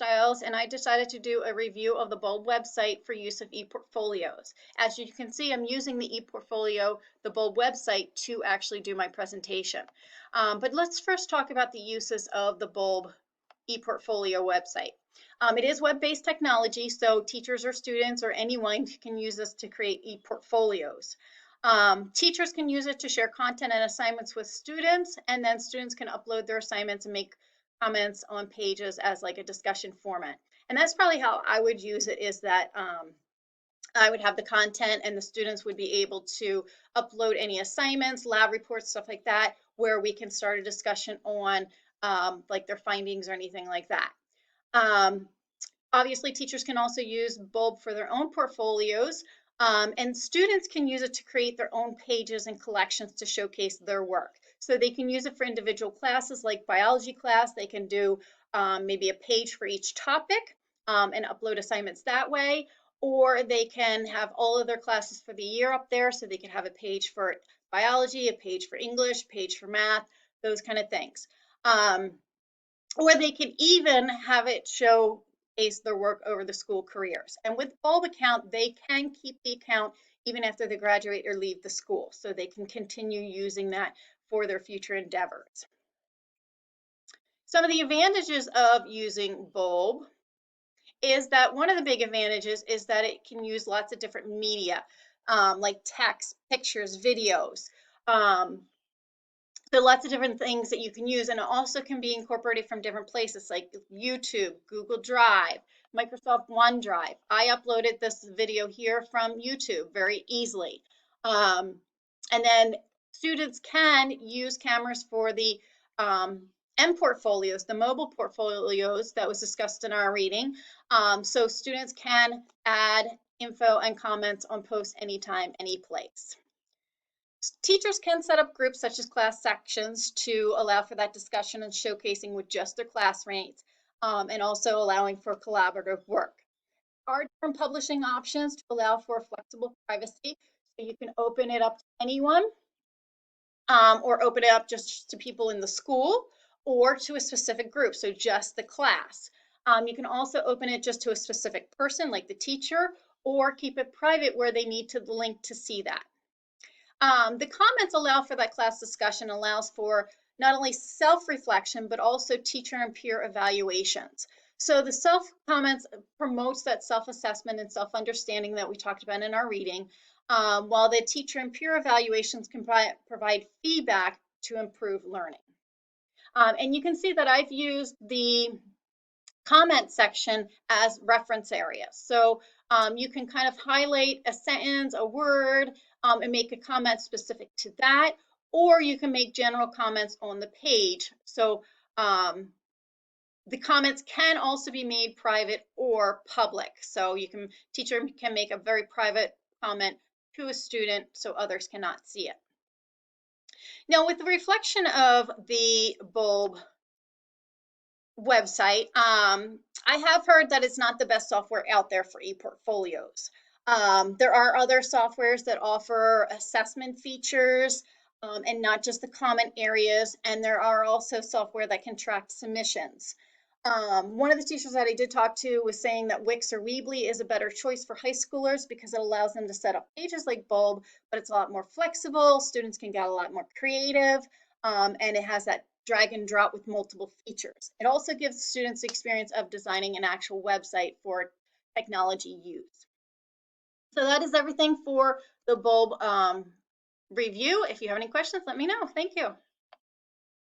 Styles, and I decided to do a review of the Bulb website for use of ePortfolios. As you can see, I'm using the ePortfolio, the Bulb website, to actually do my presentation. But let's first talk about the uses of the Bulb ePortfolio website. It is web-based technology, so teachers or students or anyone can use this to create ePortfolios. Teachers can use it to share content and assignments with students, and then students can upload their assignments and make comments on pages as like a discussion format. And that's probably how I would use it, is that I would have the content and the students would be able to upload any assignments, lab reports, stuff like that, where we can start a discussion on like their findings or anything like that. Obviously, teachers can also use Bulb for their own portfolios, and students can use it to create their own pages and collections to showcase their work. So they can use it for individual classes, like biology class. They can do maybe a page for each topic and upload assignments that way. Or they can have all of their classes for the year up there, so they can have a page for biology, a page for English, a page for math, those kind of things. Or they can even have it showcase their work over the school careers. And with Bulb account, they can keep the account even after they graduate or leave the school, so they can continue using that for their future endeavors. Some of the advantages of using Bulb is that one of the big advantages is that it can use lots of different media, like text, pictures, videos. There are lots of different things that you can use, and it also can be incorporated from different places like YouTube, Google Drive, Microsoft OneDrive. I uploaded this video here from YouTube very easily. And then students can use cameras for the ePortfolios, the mobile portfolios that was discussed in our reading. So students can add info and comments on posts anytime, any place. Teachers can set up groups such as class sections to allow for that discussion and showcasing with just their classmates, and also allowing for collaborative work. There are different publishing options to allow for flexible privacy, so you can open it up to anyone, or open it up just to people in the school or to a specific group, so just the class. You can also open it just to a specific person, like the teacher, or keep it private where they need to link to see that. The comments allow for that class discussion, allows for not only self-reflection, but also teacher and peer evaluations. So the self-comments promotes that self-assessment and self-understanding that we talked about in our reading, while the teacher and peer evaluations can provide feedback to improve learning. And you can see that I've used the comment section as reference areas. So you can kind of highlight a sentence, a word, and make a comment specific to that, or you can make general comments on the page. So the comments can also be made private or public. So teacher can make a very private comment to a student so others cannot see it. Now, with the reflection of the Bulb website, I have heard that it's not the best software out there for ePortfolios. There are other softwares that offer assessment features, and not just the comment areas, and there are also software that can track submissions. One of the teachers that I did talk to was saying that Wix or Weebly is a better choice for high schoolers because it allows them to set up pages like Bulb, but it's a lot more flexible. Students can get a lot more creative, and it has that drag and drop with multiple features. It also gives students the experience of designing an actual website for technology use. So that is everything for the Bulb review. If you have any questions, let me know. Thank you.